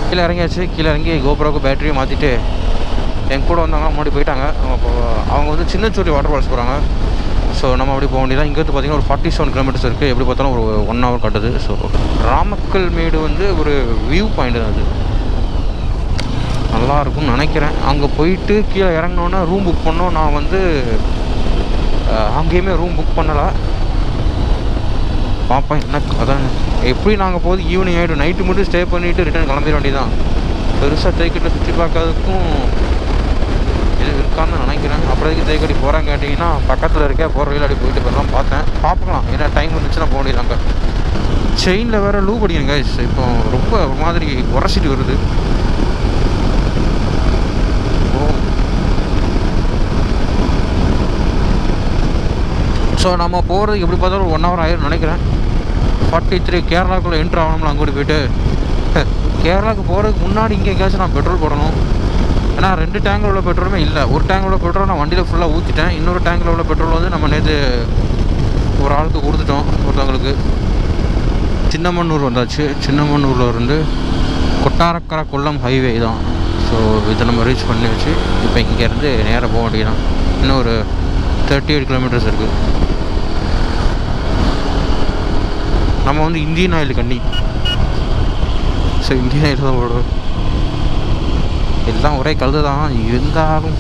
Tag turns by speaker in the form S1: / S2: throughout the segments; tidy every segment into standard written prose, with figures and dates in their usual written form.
S1: கீழே இறங்கியாச்சு. கீழே இறங்கி கோபுராவுக்கு பேட்டரியை மாற்றிட்டு என் கூட வந்தாங்க, முன்னாடி போயிட்டாங்க. அவங்க வந்து சின்னச்சூரி வாட்டர் ஃபால்ஸ் போகிறாங்க. ஸோ நம்ம அப்படி போக வேண்டியதான். இங்கேருந்து பார்த்திங்கன்னா ஒரு 47 கிலோமீட்டர்ஸ் இருக்குது. எப்படி பார்த்தாலும் ஒரு 1 hour காட்டுது. ஸோ ராமக்கல் மேடு வந்து ஒரு வியூ பாயிண்ட் தான். அது நல்லாயிருக்கும்னு நினைக்கிறேன். அங்கே போயிட்டு கீழே இறங்கினோன்னே ரூம் புக் பண்ணோம். நான் வந்து அங்கேயுமே ரூம் புக் பண்ணலை. பார்ப்பேன் என்ன அதான். எப்படி நாங்கள் போது ஈவினிங் ஆகிடும். நைட்டு மட்டும் ஸ்டே பண்ணிவிட்டு ரிட்டர்ன் கிளம்பிட வேண்டியதான். பெருசாக தேக்கடியில் சுற்றி பார்க்கறதுக்கும் இது இருக்கான்னு நினைக்கிறேன். அப்புறதுக்கு தேக்கடி போகிறாங்க கேட்டிங்கன்னா பக்கத்தில் இருக்க போகிற வழியில் அப்படி போயிட்டு போகலாம் பார்த்தேன். பார்க்கலாம், ஏன்னா டைம் வந்துச்சுன்னா போக வேண்டியதாங்க. செயினில் வேறு லூ படிக்கணுங்க. இப்போ ரொம்ப ஒரு மாதிரி உரசிட்டு வருது. ஸோ நம்ம போகிறதுக்கு எப்படி பார்த்தாலும் 1 hour ஆயிரும் நினைக்கிறேன். 43 கேரளாக்குள்ளே என்ட்ரு ஆகணும்ல. அங்கே போய்ட்டு கேரளாவுக்கு போகிறதுக்கு முன்னாடி இங்கே எங்கேயாச்சும் நான் பெட்ரோல் போடணும். ஏன்னா 2 டேங்கில் உள்ள பெட்ரோலுமே இல்லை. ஒரு டேங்கில் உள்ள பெட்ரோல் நான் வண்டியில் ஃபுல்லாக ஊற்றிட்டேன். இன்னொரு டேங்கில் உள்ள பெட்ரோல் வந்து நம்ம நேற்று ஒரு ஆளுக்கு கொடுத்துட்டோம். ஒருத்தவங்களுக்கு சின்னமன்னூர் வந்தாச்சு. சின்னமன்னூரில் இருந்து கொட்டாரக்கரை கொல்லம் ஹைவே தான். ஸோ இதை நம்ம ரீச் பண்ணியாச்சு. இப்போ இங்கேருந்து நேராக போக வேண்டியதான். இன்னும் ஒரு 38 கிலோமீட்டர்ஸ் இருக்குது. நம்ம வந்து இந்தியன் ஆயில் கண்ணி. ஸோ இந்தியன் ஆயில் தான் ஓடும். எல்லாம் ஒரே கழுது தான் இருந்தாலும்.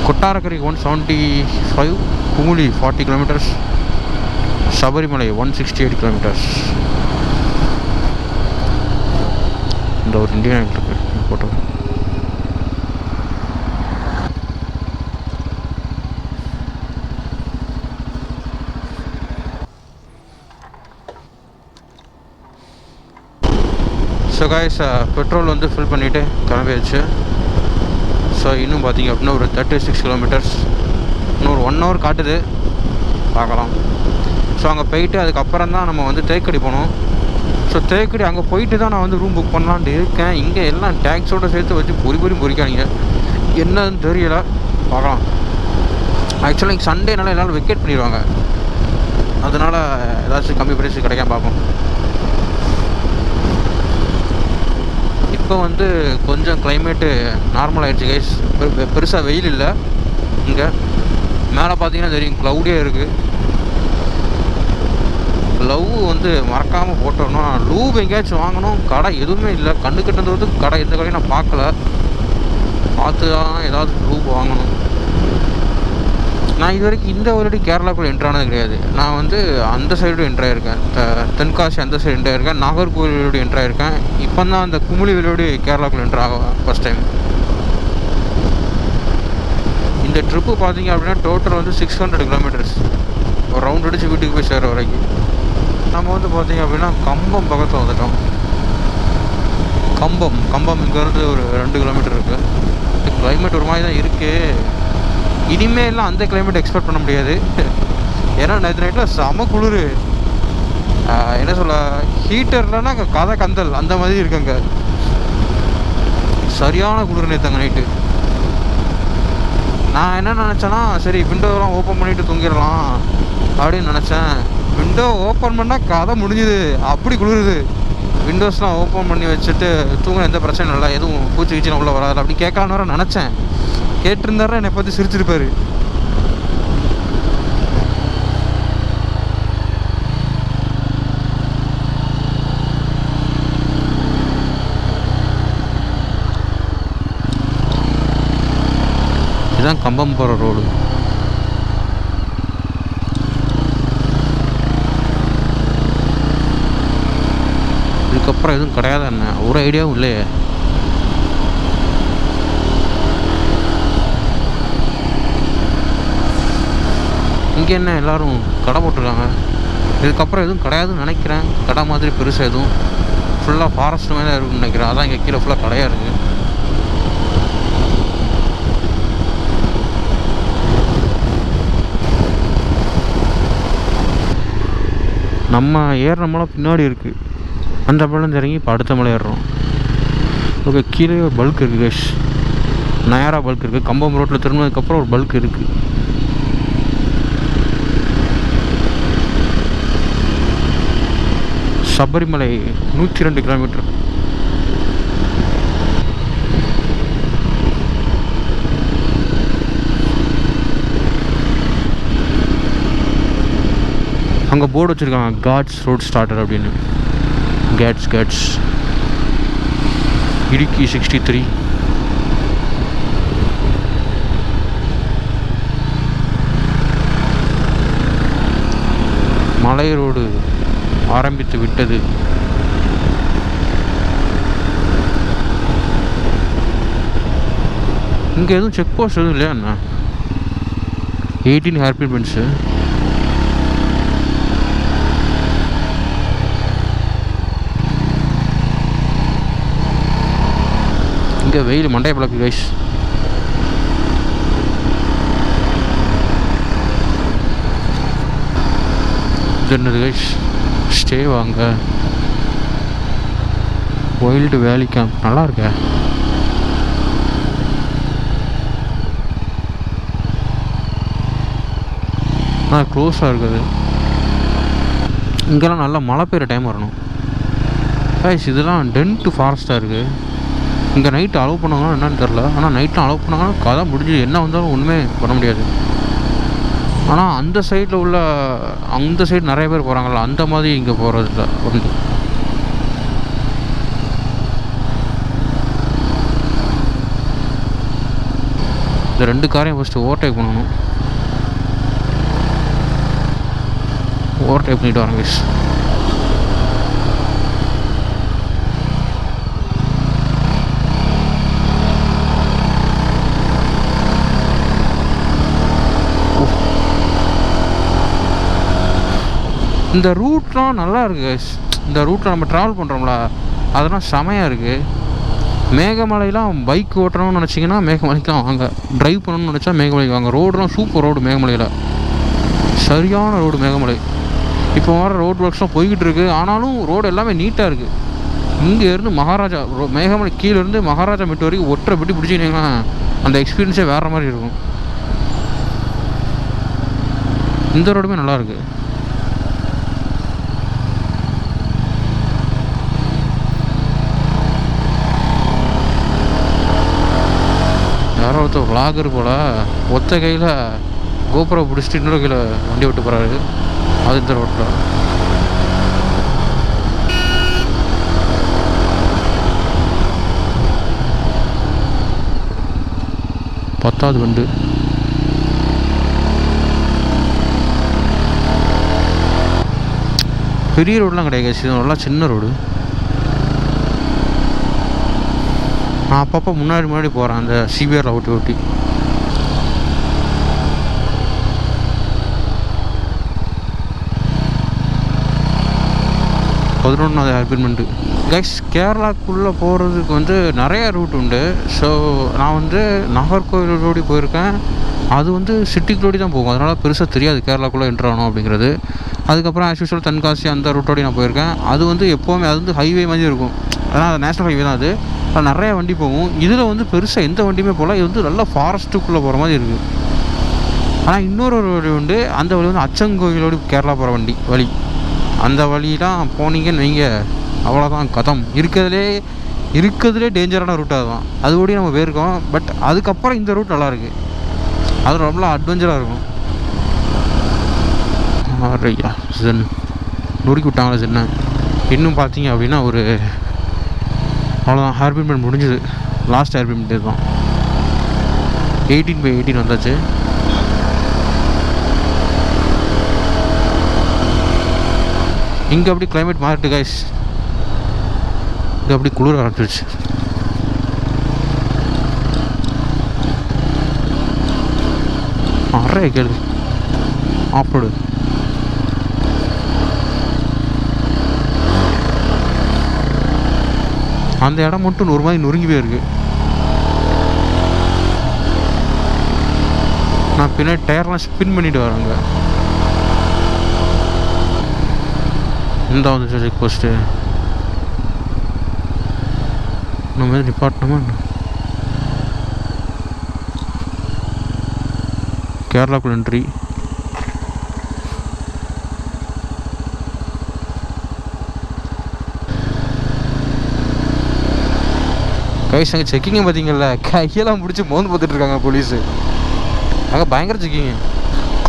S1: Kottarakkara 175, Kumily 40 kilometres, Sabarimala 168 kilometres. இந்த ஒரு இந்தியன் ஆயில் இருக்குது போட்டோ. ஸோ காய்ஸ், பெட்ரோல் வந்து ஃபில் பண்ணிவிட்டு கிளம்பியாச்சு. ஸோ இன்னும் பார்த்திங்க அப்படின்னா ஒரு 36 கிலோமீட்டர்ஸ். இன்னும் ஒரு 1 hour காட்டுது, பார்க்கலாம். ஸோ அங்கே போயிட்டு அதுக்கப்புறம் தான் நம்ம வந்து தேக்கடி போகணும். ஸோ தேக்கடி அங்கே போயிட்டு தான் நான் வந்து ரூம் புக் பண்ணலான்ட்டு இருக்கேன். இங்கே எல்லாம் டேக்ஸோடு சேர்த்து வச்சு பொறிக்காதீங்க, என்னன்னு தெரியல, பார்க்கலாம். ஆக்சுவலாக இங்கே சண்டேனால எல்லோரும் வெக்கேட் பண்ணிடுவாங்க. அதனால் ஏதாச்சும் கம்மி ப்ரைஸு கிடைக்காம பார்ப்போம். இப்போ வந்து கொஞ்சம் கிளைமேட்டு நார்மல் ஆகிடுச்சு கைஸ். பெருசாக வெயில் இல்லை. இங்கே மேலே பார்த்தீங்கன்னா தெரியும், க்ளவுடியாக இருக்குது. லவ் வந்து மறக்காமல் போட்டோம்னா லூப் எங்கேயாச்சும் வாங்கணும். கடை எதுவுமே இல்லை. கண்ணு கட்டுறது கடை எந்த கடையும் நான் பார்க்கல. பார்த்து தான் ஏதாவது லூப் வாங்கணும். நான் இது வரைக்கும் இந்த ஒரு கேரளாக்குள்ளே என்ட்ரானது கிடையாது. நான் வந்து அந்த சைடு என்ட்ராயிருக்கேன். தென்காசி அந்த சைடு என்ட்ராயிருக்கேன். நாகர்கோவிலோடு என்ட்ராயிருக்கேன். இப்போ தான் அந்த குமுளி விலோடு கேரளாக்குள்ளே என்ட்ராகும் ஃபஸ்ட் டைம். இந்த ட்ரிப்பு பார்த்தீங்க அப்படின்னா டோட்டல் வந்து 600 கிலோமீட்டர்ஸ். ஒரு ரவுண்ட் அடித்து வீட்டுக்கு போய் சேர வரைக்கும். நம்ம வந்து பார்த்திங்க அப்படின்னா கம்பம் பக்கத்தில் வந்துட்டோம். கம்பம் இங்கேருந்து ஒரு 2 கிலோமீட்டர் இருக்குது. கிளைமேட் ஒரு மாதிரி தான் இருக்குது. இனிமேலாம் அந்த கிளைமேட் எக்ஸ்பெக்ட் பண்ண முடியாது. ஏன்னா நேற்று நைட்டில் செம குளிர். என்ன சொல்ல, ஹீட்டர்லன்னா கதை கந்தல் அந்த மாதிரி இருக்குங்க. சரியான குளிர் நேற்று நைட்டு. நான் என்ன நினச்சேன்னா, சரி விண்டோவெலாம் ஓப்பன் பண்ணிவிட்டு தூங்கிடலாம் அப்படின்னு நினச்சேன். விண்டோ ஓப்பன் பண்ணால் கதை முடிஞ்சுது, அப்படி குளிருது. விண்டோஸ்லாம் ஓப்பன் பண்ணி வச்சுட்டு தூங்க எந்த பிரச்சனையும் இல்லை, எதுவும் பூச்சி கீச்சினா உள்ளே வராது அப்படி கேட்கலான்னு வர நினச்சேன். கேட்டிருந்தாரு என்னை பார்த்து சிரிச்சிருப்பாரு. இதுதான் கம்பம் போகிற ரோடு. இதுக்கப்புறம் எதுவும் கிடையாது. என்ன ஒரு ஐடியாவும் இல்லையே. இங்கே என்ன எல்லோரும் கடை போட்டிருக்காங்க. இதுக்கப்புறம் எதுவும் கிடையாதுன்னு நினைக்கிறேன். கடை மாதிரி பெருசாக எதுவும் ஃபுல்லாக ஃபாரஸ்ட் மாதிரி தான் இருக்குன்னு நினைக்கிறேன். அதான் இங்கே கீழே ஃபுல்லாக கடையாக இருக்குது. நம்ம ஏறுற மலை பின்னாடி இருக்குது. அந்த மலை இறங்கி இப்போ அடுத்த மலை ஏறுறோம். ஓகே, கீழே ஒரு பல்க் இருக்குது கேஷ். நயாரா பல்க் இருக்குது. கம்பம் ரோட்டில் திரும்பினதுக்கப்புறம் ஒரு பல்க் இருக்குது. சபரிமலை 102 கிலோமீட்டர். அங்கே போர்டு வச்சுருக்காங்க, காட்ஸ் ரோட் ஸ்டார்டர் அப்படின்னு. கேட்ஸ் இடுக்கி 63. மலை ரோடு ஆரம்பித்து விட்டது. இங்கே எதுவும் செக் போஸ்ட் எதுவும் இல்லையா அண்ணா? 18 ஹேர்பின் பென்ஸு. இங்கே வெயில் மண்டைய பழக்கு கைஸ். என்னது கைஸ், ஸ்டே வாங்க. வைல்டு வேலி கேம்ப் நல்லா இருக்க. க்ளோஸாக இருக்குது. இங்கெல்லாம் நல்லா மழை பெய்கிற டைம் வரணும் கைஸ். இதெல்லாம் டென்ட் ஃபாரஸ்ட்டாக இருக்குது. இங்கே நைட்டு அலோவ் பண்ணாங்கன்னா என்னன்னு தெரில. ஆனால் நைட்லாம் அலோவ் பண்ணாங்கன்னா கதை முடிஞ்சு என்ன வந்தாலும் ஒன்றுமே பண்ண முடியாது. ஆனால் அந்த சைடில் உள்ள அந்த சைடு நிறைய பேர் போகிறாங்கல்ல, அந்த மாதிரி இங்கே போகிறதில்ல வந்து. இந்த 2 காரையும் ஃபஸ்ட்டு ஓவர்டேக் பண்ணணும். ஓவர்டேக் பண்ணிட்டு வரேன் கைஸ். இந்த ரூட்லாம் நல்லா இருக்குது. இந்த ரூட்டில் நம்ம ட்ராவல் பண்ணுறோம்ல, அதெல்லாம் செமையாக இருக்குது. மேகமலைலாம் பைக் ஓட்டணும்னு நினச்சிங்கன்னா மேகமலைக்கெலாம் வாங்க. ட்ரைவ் பண்ணணும்னு நினச்சா மேகமலைக்கு வாங்க. ரோடெலாம் சூப்பர் ரோடு மேகமலையில், சரியான ரோடு மேகமலை. இப்போ வர ரோட் ஒர்க்ஸ்லாம் போய்கிட்டு இருக்குது. ஆனாலும் ரோடு எல்லாமே நீட்டாக இருக்குது. இங்கேருந்து மகாராஜா மேகமலை கீழேருந்து மகாராஜா மெட்டு வரைக்கும் ஒற்றை பெட்டி பிடிச்சிங்கன்னா அந்த எக்ஸ்பீரியன்ஸே வேறு மாதிரி இருக்கும். இந்த ரோடுமே நல்லாயிருக்கு. யாரோ ஒருத்தர் விளாகர் போல் ஒத்த கையில் கோபுரம் பிடிச்சிட்டு இன்னொரு கையில் வண்டி விட்டு போகிறாரு. அது இந்த ரோட்டில். பத்தாவது வண்டு. பெரிய ரோடெலாம் கிடையாது, இது நல்லா சின்ன ரோடு. நான் அப்பப்போ முன்னாடி போகிறேன் அந்த சிபிஆரில் ஓட்டி. பதினொன்றாவது ஹேர்பின்மெண்ட்டு கைஸ். கேரளாக்குள்ளே போகிறதுக்கு வந்து நிறைய ரூட் உண்டு. ஸோ நான் வந்து நாகர்கோவில் ரோடி போயிருக்கேன். அது வந்து சிட்டிக்குள்ளோடி தான் போகும், அதனால் பெருசாக தெரியாது கேரளாக்குள்ளே என்ட்ரு ஆகணும் அப்படிங்கிறது. அதுக்கப்புறம் ஆஸ் யூஷுவல் தென்காசி அந்த ரூட்டோடி நான் போயிருக்கேன். அது வந்து எப்போவுமே அது வந்து ஹைவே மாதிரி இருக்கும். அதனால் அது நேஷ்னல் ஹைவே தான். அது நிறைய வண்டி போகும். இதில் வந்து பெருசாக எந்த வண்டியுமே போகல. இது வந்து நல்லா ஃபாரஸ்ட்டுக்குள்ளே போகிற மாதிரி இருக்குது. ஆனால் இன்னொரு வழி உண்டு. அந்த வழி வந்து அச்சங்கோயிலோடு கேரளா போகிற வழி. அந்த வழியெலாம் போனீங்கன்னு வைங்க, அவ்வளோதான் கதம். இருக்கிறதுலே டேஞ்சரான ரூட்டாக தான். அது ஓடி நம்ம போயிருக்கோம். பட் அதுக்கப்புறம் இந்த ரூட் நல்லாயிருக்கு. அது ரொம்ப அட்வென்ச்சராக இருக்கும். ஐயா ஜென் நொறுக்கி விட்டாங்களா ஜென்னை. இன்னும் பார்த்தீங்க அப்படின்னா ஒரு அவ்வளோதான், ஹேர்பின்மெண்ட் முடிஞ்சுது. லாஸ்ட் ஹேர்பின்மெண்ட் இதுதான். 18/18 வந்தாச்சு. இங்கே அப்படி கிளைமேட் மாறிட்டு கைஸ். இங்கே அப்படி குளிர ஆரம்பிச்சிருச்சு. நிறைய கேள்வி ஆஃப்ரோடு. அந்த இடம் மட்டும் ஒரு மாதிரி நொறுங்கி போயிருக்கு. நான் பின்னாடி டயர்லாம் ஸ்பின் பண்ணிட்டு வரேங்க. இந்த வந்து செக் போஸ்ட்டு நம்ம எது நிப்பாட்டணுமா? கேரளாக்குள்ள என்ட்ரி. கைஸ் அங்கே செக்கிங்க பார்த்தீங்கல்ல, கையெல்லாம் பிடிச்சி மோந்து பார்த்துட்டு இருக்காங்க போலீஸு. அங்கே பயங்கர செக்கிங்கு.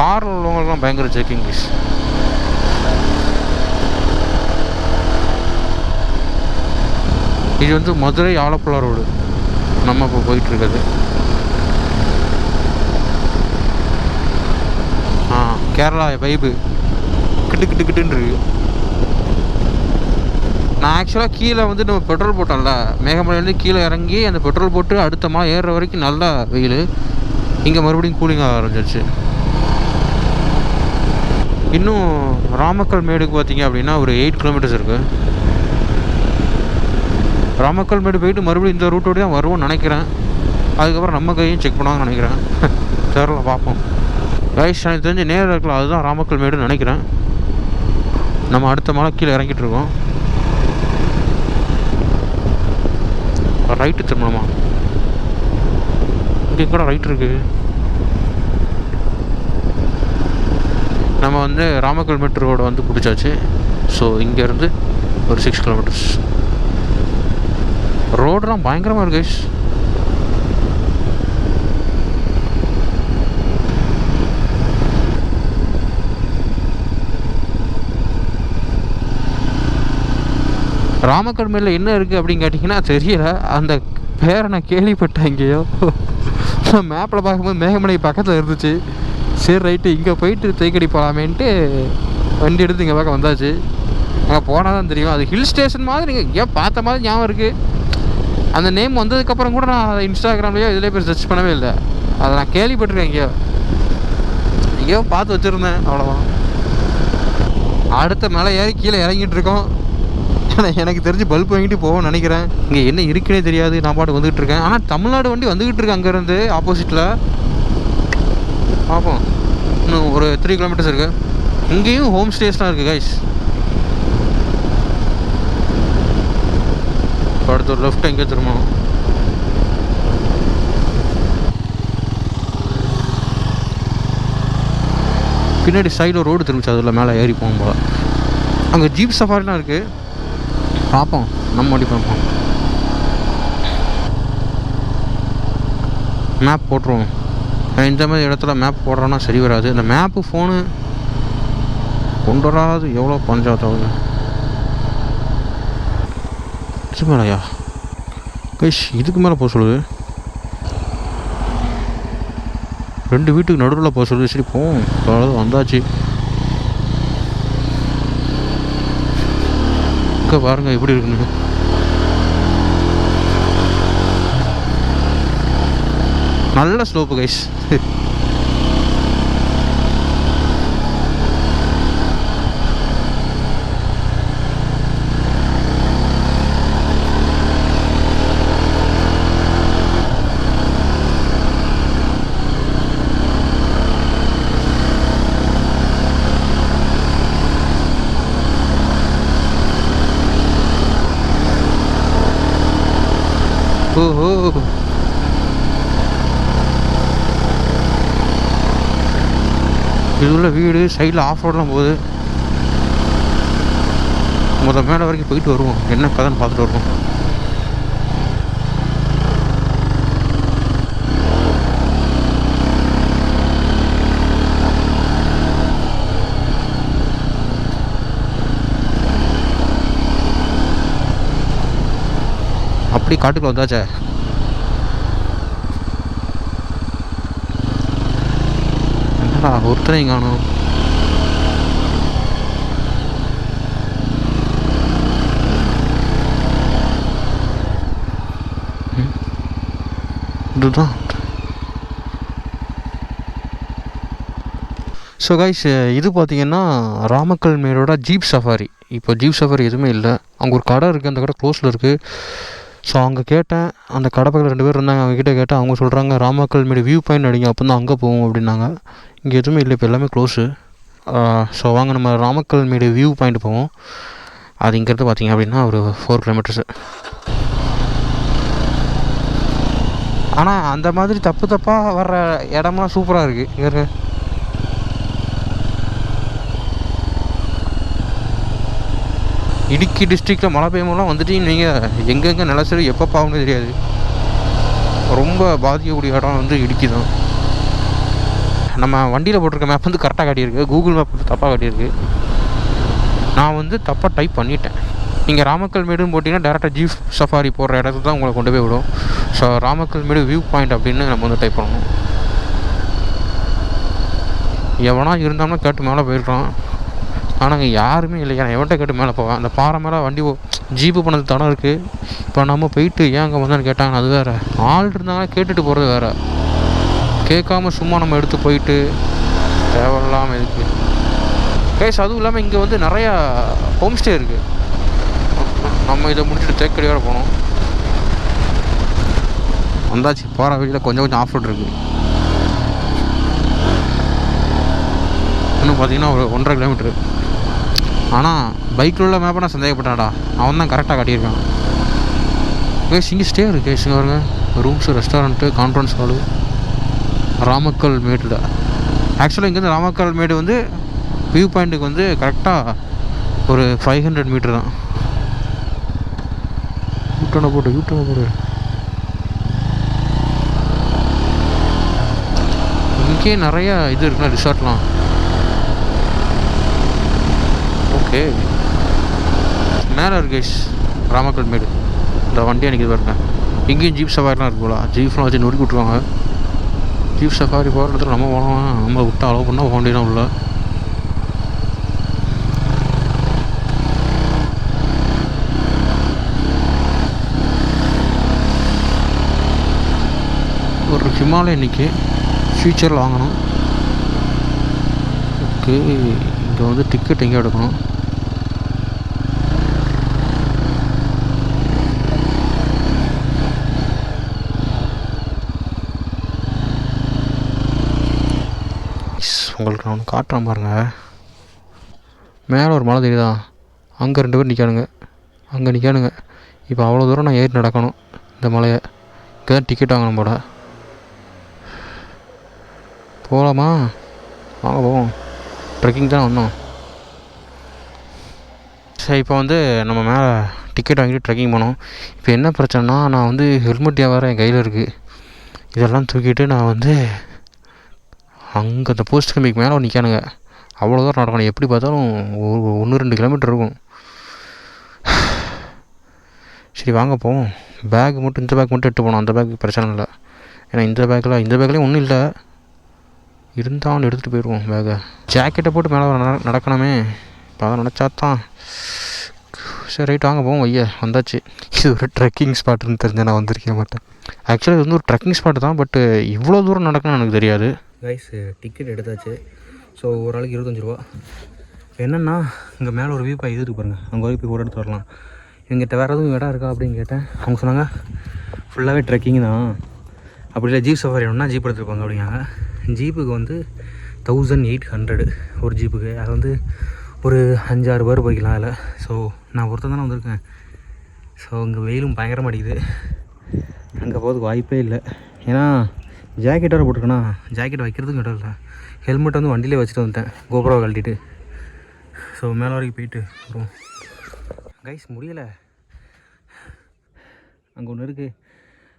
S1: காரில் உள்ளவங்களுக்குலாம் பயங்கர செக்கிங் கைஸ். இது வந்து மதுரை ஆலப்புழா ரோடு நம்ம இப்போ போயிட்டுருக்குது. கேரளா வைப்பு கிட்டு கிட்டு கிட்டுன்னு இருக்கு. நான் ஆக்சுவலாக கீழே வந்து நம்ம பெட்ரோல் போட்டோம்ல, மேகமலையிலேருந்து கீழே இறங்கி அந்த பெட்ரோல் போட்டு அடுத்த மலை ஏறுற வரைக்கும் நல்லா வெயில். இங்கே மறுபடியும் கூலிங்காக ஆரம்பிச்சிருச்சு. இன்னும் ராமக்கல் மேடுக்கு பார்த்தீங்க அப்படின்னா ஒரு 8 கிலோமீட்டர்ஸ் இருக்குது. ராமக்கல் மேடு போயிட்டு மறுபடியும் இந்த ரூட்டோடு தான் வருவோம்னு நினைக்கிறேன். அதுக்கப்புறம் நம்ம கையும் செக் பண்ணுவாங்கன்னு நினைக்கிறேன். தெரில, பார்ப்போம். கைஸ் எனக்கு தெரிஞ்சு நேரில் இருக்கலாம், அதுதான் ராமக்கல் மேடுன்னு நினைக்கிறேன். நம்ம அடுத்த மலை கீழே இறங்கிட்டு இருக்கோம். ரைட்டு திரும்பணுமா? இங்கே கூட ரைட் இருக்குது. நம்ம வந்து ராமக்கல் மீட்டர் ரோடு வந்து பிடிச்சாச்சு. ஸோ இங்கேருந்து ஒரு 6 கிலோமீட்டர்ஸ். ரோடெலாம் பயங்கரமாக இருக்கு கைஸ். ராமக்கல் மேடில் என்ன இருக்குது அப்படின்னு கேட்டிங்கன்னா தெரியல. அந்த பேரை நான் கேள்விப்பட்டேன் எங்கேயோ. மேப்பில் பார்க்கும்போது மேகமலை பக்கத்தில் இருந்துச்சு. சரி ரைட்டு, இங்கே போயிட்டு தேக்கடி போகலாமேன்ட்டு வண்டி எடுத்து இங்கே பக்கம் வந்தாச்சு. அங்கே போனால் தான் தெரியும். அது ஹில் ஸ்டேஷன் மாதிரி நீங்கள் எங்கேயோ பார்த்த மாதிரி ஞாபகம் இருக்குது. அந்த நேம் வந்ததுக்கப்புறம் கூட நான் அதை இன்ஸ்டாகிராம்லேயோ இதிலே போய் சர்ச் பண்ணவே இல்லை. அதை நான் கேள்விப்பட்டிருக்கேன். எங்கேயோ பார்த்து வச்சுருந்தேன், அவ்வளோதான். அடுத்த மலை ஏறி கீழே இறங்கிட்டு இருக்கோம். எனக்கு தெரிஞ்சு பல்ப் வாங்கிட்டு போவோம்னு நினைக்கிறேன். இங்கே என்ன இருக்குன்னே தெரியாது. நான் பாட்டு வந்துகிட்டு இருக்கேன். ஆனால் தமிழ்நாடு வண்டி வந்துகிட்டு இருக்கு அங்கேருந்து ஆப்போசிட்டில். பார்ப்போம். இன்னும் ஒரு 3 கிலோமீட்டர்ஸ் இருக்குது. இங்கேயும் ஹோம் ஸ்டேஸ்லாம் இருக்குது கைஸ். அடுத்த ஒரு லெஃப்ட் எங்கே திரும்பணும். பின்னாடி சைடில் ரோடு திரும்பிச்சு, அதில் மேலே ஏறி போகும் போல. அங்கே ஜீப் சஃபாரிலாம் இருக்குது. பார்ப்போம், நம்ம வண்டி பார்ப்போம். மேப் போட்டுருவோம். இந்த மாதிரி இடத்துல மேப் போடுறோன்னா சரி வராது. இந்த மேப்பு ஃபோனு கொண்டு வராது. எவ்வளோ பஞ்சாயத்தாவது மேலையா கைஷ். இதுக்கு மேலே போக சொல்லுது. 2 வீட்டுக்கு நடுவில் போக சொல்லுது. சரி போவோம். அவ்வளோ வந்தாச்சு. பாருங்க எப்படி இருக்குன்னு. நல்ல ஸ்லோப்பு கைஸ். ஓஹோ, இது உள்ள வீடு சைடில் ஆஃப் ரோடெலாம் போகுது. மேலே வரைக்கும் போயிட்டு வருவோம். என்ன கதைன்னு பார்த்துட்டு வருவோம். அப்படி காட்டுக்குள்ள வந்தாச்சே. என்னடா ஒருத்தரையும் காணும். இதுதான். ஸோ கைஸ், இது பார்த்தீங்கன்னா ராமக்கல் மேடோட ஜீப் சஃபாரி. இப்போ ஜீப் சஃபாரி எதுவுமே இல்லை. அங்கே ஒரு கடை இருக்குது, அந்த கடை க்ளோஸில் இருக்குது. ஸோ அங்கே கேட்டேன், அந்த கடை பக்கத்தில் 2 பேர் இருந்தாங்க. அவங்ககிட்ட கேட்டேன், அவங்க சொல்கிறாங்க ராமக்கல் மேடு வியூ பாயிண்ட் அடிங்க, அப்போ தான் அங்கே போவோம் அப்படின்னாங்க. இங்கே எதுவுமே இல்லை, இப்போ எல்லாமே க்ளோஸு. ஸோ வாங்க நம்ம ராமக்கல் மேடு வியூ பாயிண்ட் போவோம். அது இங்கேருந்து பார்த்திங்க அப்படின்னா ஒரு 4 கிலோமீட்டர்ஸு. ஆனால் அந்த மாதிரி தப்பாக வர்ற இடம்லாம் சூப்பராக இருக்குது. இங்கே இடுக்கி டிஸ்ட்ரிக்டில் மழை பெய்யும்போதெல்லாம் வந்துட்டீங்கன்னு நீங்கள் எங்கெங்கே நிலச்சரி எப்போ பாவன்னு தெரியாது. ரொம்ப பாதிக்கக்கூடிய இடம் வந்து இடுக்கி தான். நம்ம வண்டியில் போட்டிருக்க மேப் வந்து கரெக்டாக காட்டியிருக்கு, கூகுள் மேப் வந்து தப்பாக காட்டியிருக்கு. நான் வந்து தப்பாக டைப் பண்ணிட்டேன். நீங்கள் ராமக்கல் மேடுன்னு போட்டிங்கன்னா டேரெக்டாக ஜீப் சஃபாரி போடுற இடத்துக்கு தான் உங்களை கொண்டு போய் விடும். ஸோ ராமக்கல் மேடு வியூ பாயிண்ட் அப்படின்னு நம்ம வந்து டைப் பண்ணணும். எவனா இருந்தோம்னா கேட்டு மேலே போயிருக்கலாம். ஆனால் அங்கே யாருமே இல்லையா, எவன்கிட்ட கேட்டு மேலே போவேன். அந்த பாறை மேலே வண்டி ஜீப்பு பண்ணது தடம் இருக்குது. இப்போ நம்ம போயிட்டு ஏன் அங்கே வந்தான்னு கேட்டாங்க, அது வேறு. ஆள் இருந்தாங்கன்னா கேட்டுட்டு போகிறது வேறு. கேட்காம சும்மா நம்ம எடுத்து போயிட்டு தேவையில்லாமல் இதுக்கு கைஸ். அதுவும் இல்லாமல் இங்கே வந்து நிறையா ஹோம் ஸ்டே இருக்குது. நம்ம இதை முடிச்சுட்டு தேக்கடியோட போனோம். வந்தாச்சு. போகிற வழியில் கொஞ்சம் ஆஃப் ரோட் இருக்குது. இன்னும் பார்த்தீங்கன்னா ஒரு 1.5 கிலோமீட்டரு. ஆனால் பைக்கில் உள்ள மேப்பை நான் சந்தேகப்பட்டான்டா, அவன் தான் கரெக்டாக காட்டியிருக்கான். கைஸ் இங்கே ஸ்டே இருக்குது கைஸ். இங்கே வருங்க, rooms, restaurant, conference hall, Ramakkal மேட்டில். ஆக்சுவலாக இங்கேருந்து ராமக்கல் மேடு வந்து வியூ பாயிண்ட்டுக்கு வந்து கரெக்டாக ஒரு 500 மீட்டர் தான். யூட்டனை போடு. இங்கே நிறையா இது இருக்குண்ணா, ரிசார்ட்லாம். ஓகே, மேலே இருக்கு கைஸ் ராமக்கல் மேடு. இந்த வண்டி எனக்கு இது பாருங்க. இங்கேயும் ஜீப் சஃபாரிலாம் இருக்குங்களா, ஜீப்லாம் வச்சு நொறுக்கி விட்ருவாங்க. ஜீப் சஃபாரி போகிற இடத்துல நம்ம போனோம், நம்ம விட்டு அலோவ் பண்ணால் போக வேண்டியதான் உள்ள. ஒரு ஹிமாலயன் இன்றைக்கி ஃபியூச்சரில் வாங்கணும். ஓகே, இங்கே வந்து டிக்கெட் எங்கே எடுக்கணும்? உங்களுக்கு நான் ஒன்று காட்டுறேன் பாருங்கள். மேலே ஒரு மலை தெரியுதா, அங்கே 2 பேர் நிற்கானுங்க, அங்கே நிற்கானுங்க. இப்போ அவ்வளோ தூரம் நான் ஏறி நடக்கணும் இந்த மலையை. இங்கே தான் டிக்கெட் வாங்கணும் போட. போகலாமா? வாங்க போவோம். ட்ரெக்கிங் தான் வந்தோம். சரி, இப்போ வந்து நம்ம மேலே டிக்கெட் வாங்கிட்டு ட்ரெக்கிங் போனோம். இப்போ என்ன பிரச்சனைனா, நான் வந்து ஹெல்மெட் வேறு என் கையில் இருக்குது. இதெல்லாம் தூக்கிட்டு நான் வந்து அங்கே அந்த போஸ்ட் கம்பிக்கு மேலே நிற்கானுங்க. அவ்வளோ தூரம் நடக்கணும். எப்படி பார்த்தாலும் 1-2 கிலோமீட்டர் இருக்கும். சரி வாங்க போவோம். பேக் மட்டும், இந்த பேக் மட்டும் எடுத்து போனோம். அந்த பேக் பிரச்சனை இல்லை. ஏன்னா இந்த பேக்லேயும் ஒன்றும் இல்லை, இருந்தாலும் எடுத்துகிட்டு போயிடுவோம் பேக்கை. ஜாக்கெட்டை போட்டு மேலே நடக்கணுமே, இப்போ அதை நினச்சாத்தான். சரி ரைட் வாங்க போவோம். ஐயா வந்தாச்சு. இது ஒரு ட்ரெக்கிங் ஸ்பாட்டுன்னு தெரிஞ்ச நான் வந்திருக்க மாட்டேன். ஆக்சுவலாக இது வந்து ஒரு ட்ரெக்கிங் ஸ்பாட்டு தான், பட்டு இவ்வளோ தூரம் நடக்கணும்னு எனக்கு தெரியாது. கைஸ் டிக்கெட் எடுத்தாச்சு. ஸோ ஒரு ஆளுக்கு 25 ரூபா. என்னென்னா இங்கே மேலே ஒரு வியூ பாயிண்ட் இருக்குது பாருங்கள், அங்கே வரைக்கும் போய் ஃபோட்டோ எடுத்து வரலாம். எங்கிட்ட வேறு எதுவும் இடம் இருக்கா அப்படின்னு கேட்டேன். அவங்க சொன்னாங்க ஃபுல்லாகவே ட்ரெக்கிங் தான், அப்படி இல்லை ஜீப் சஃபாரி வேணும்னா ஜீப் எடுத்துருப்பாங்க அப்படிங்காங்க. ஜீப்புக்கு வந்து 1800 ஒரு ஜீப்புக்கு. அது வந்து ஒரு 5-6 பேர் போய்க்கலாம் அதில். ஸோ நான் ஒருத்தன் தானே வந்திருக்கேன். ஸோ இங்கே வெயிலும் பயங்கரமாக அடிக்குது. அங்கே போகிறதுக்கு வாய்ப்பே இல்லை. ஏன்னா ஜாக்கெட் வேறு போட்டிருக்கேன்னா, ஜாக்கெட் வைக்கிறதுக்கும் இடம் இல்லை. ஹெல்மெட் வந்து வண்டியிலே வச்சுட்டு வந்துட்டேன், கோபுராவை கழட்டிட்டு. ஸோ மேலே வரைக்கும் போயிட்டு அப்புறம் கைஸ் முடியலை. அங்கே ஒன்று இருக்குது,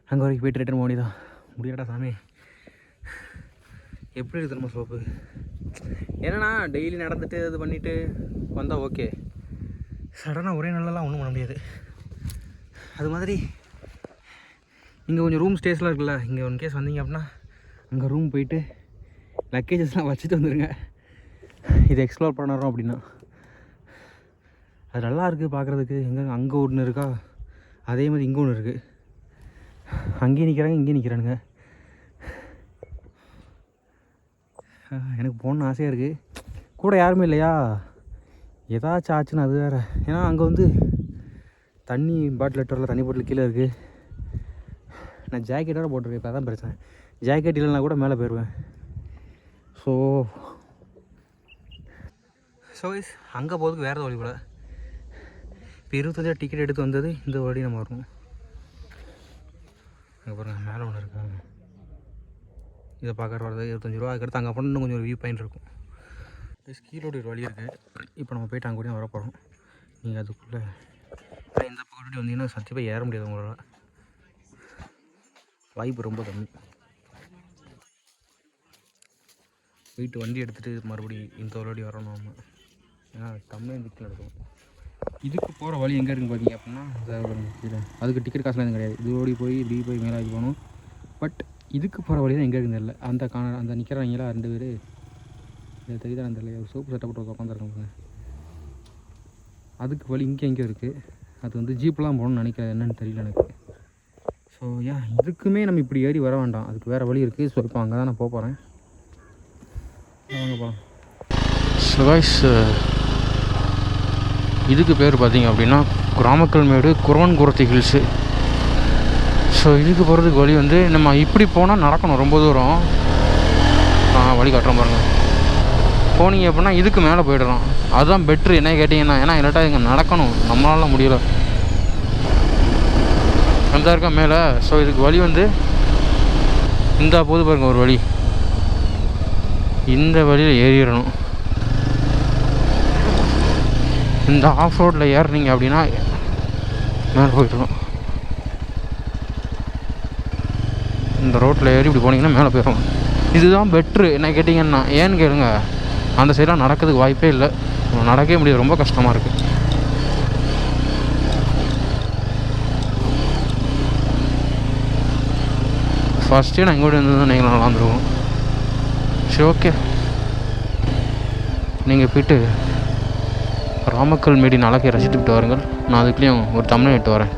S1: அங்கே வரைக்கும் போய்ட்டு ரிட்டர்ன் போனி தான் முடியாடா சாமி. எப்படி இருக்குது நம்ம சோப்பு? என்னன்னா டெய்லி நடந்துட்டு இது பண்ணிவிட்டு வந்தால் ஓகே, சடனாக ஒரே நாளெலாம் ஒன்றும் பண்ண முடியாது. அது மாதிரி இங்கே கொஞ்சம் ரூம் ஸ்டேஸ்லாம் இருக்குல்ல, இங்கே ஒன் கேஸ் வந்தீங்க அப்படின்னா அங்கே ரூம் போயிட்டு லக்கேஜஸ்லாம் வச்சுட்டு வந்துடுங்க. இதை எக்ஸ்ப்ளோர் பண்ணுறோம் அப்படின்னா அது நல்லா இருக்குது பார்க்குறதுக்கு. அங்கே ஒன்று இருக்கா, அதே மாதிரி இங்கே ஒன்று இருக்குது. அங்கேயும் நிற்கிறாங்க, இங்கேயும் நிற்கிறானுங்க. எனக்கு போகணுன்னு ஆசையாக இருக்குது. கூட யாருமே இல்லையா, ஏதாச்சும் ஆச்சுன்னு அது வேறு. ஏன்னா அங்கே வந்து தண்ணி பாட்டில் லிட்டரில் தண்ணி பாட்டில் கீழே இருக்குது. நான் ஜாக்கெட்டோட போட்டிருக்கேன், இப்போ அதான் பிரச்சனை. ஜாக்கெட் இல்லைனா கூட மேலே போயிடுவேன். ஸோ அங்கே போகிறதுக்கு வேறு வழி கூட. இப்போ 25 டிக்கெட் எடுத்து வந்தது இந்த வழி நம்ம வரணும். அங்கே பாருங்கள் மேலே ஒன்று இருக்காங்க, இதை பார்க்குற வரது 25 ரூபா. அதுக்கடுத்து அங்கே போனால் இன்னும் கொஞ்சம் ஒரு வியூ பாயிண்ட் இருக்கும். கீழோட ஒரு வழி இருக்குது. இப்போ நம்ம போய்ட்டு அங்கே கூட வரப்போகிறோம். நீங்கள் அதுக்குள்ளே இந்த பக்கம் வந்தீங்கன்னா சத்தியமாக ஏற முடியாது உங்களால், வாய்ப்பு ரொம்ப கம்மி. போயிட்டு வண்டி எடுத்துகிட்டு மறுபடியும் இந்த ஒரு வாடி வரணும் நம்ம. ஏன்னா தமிழ் திக்கில் இருக்கும். இதுக்கு போகிற வழி எங்கே இருக்குன்னு பார்த்தீங்க அப்படின்னா அதுக்கு டிக்கெட் காசுலாம் எதுவும் கிடையாது. இது ஓடி போய் இப்படி போய் மேலே போகணும். பட் இதுக்கு போகிற வழி தான் எங்கே இருக்குன்னு தெரியல. அந்த நிற்கிறாங்களா 2 பேர் தெரியுதான் தெரியல. ஒரு சோப்பு சட்டை போட்டு உட்காந்துருக்காங்க. அதுக்கு வழி இங்கே இருக்குது. அது வந்து ஜீப்லாம் போகணும்னு நினைக்கிறேன், என்னென்னு தெரியல எனக்கு. ஸோ இதுக்குமே நம்ம இப்படி ஏறி வர வேண்டாம், அதுக்கு வேறு வழி இருக்குது. ஸோ இப்போ அங்கே தான் நான் போகிறேன். வாங்க போகலாம். ஸோ கைஸ், இதுக்கு பேர் பார்த்தீங்க அப்படின்னா ராமக்கல்மேடு குறவன்குரத்தி ஹில்ஸு. ஸோ இதுக்கு போகிறதுக்கு வழி வந்து நம்ம இப்படி போனால் நடக்கணும் ரொம்ப தூரம். வழி காட்டுறோம் பாருங்கள். போனீங்க அப்படின்னா இதுக்கு மேலே போய்டலாம். அதுதான் பெட்ரு என்ன கேட்டிங்கன்னா. ஏன்னா இல்லாட்டா இங்கே நடக்கணும், நம்மளால முடியல. அந்த இருக்கா மேலே. ஸோ இதுக்கு வழி வந்து இந்த போது பாருங்க ஒரு வழி. இந்த வழியில் ஏறிடணும். இந்த ஆஃப் ரோட்டில் ஏறினீங்க அப்படின்னா மேலே போய்டணும். இந்த ரோட்டில் ஏறி இப்படி போனீங்கன்னா மேலே போயிடும். இதுதான் பெட்ரு என்ன கேட்டிங்கன்னா. ஏன்னு கேளுங்க, அந்த சைடெலாம் நடக்கிறதுக்கு வாய்ப்பே இல்லை, நடக்கவே முடியாது, ரொம்ப கஷ்டமாக இருக்குது. ஃபஸ்ட்டே நான் எங்கூட இருந்தது நீங்கள் நல்லா வந்துருவோம். சரி, ஓகே. நீங்கள் போய்ட்டு ராமக்கல்மேடின் அழகை ரசித்துக்கிட்டு வாருங்கள். நான் அதுக்குள்ளேயும் ஒரு தமிழ் எடுத்து வரேன்.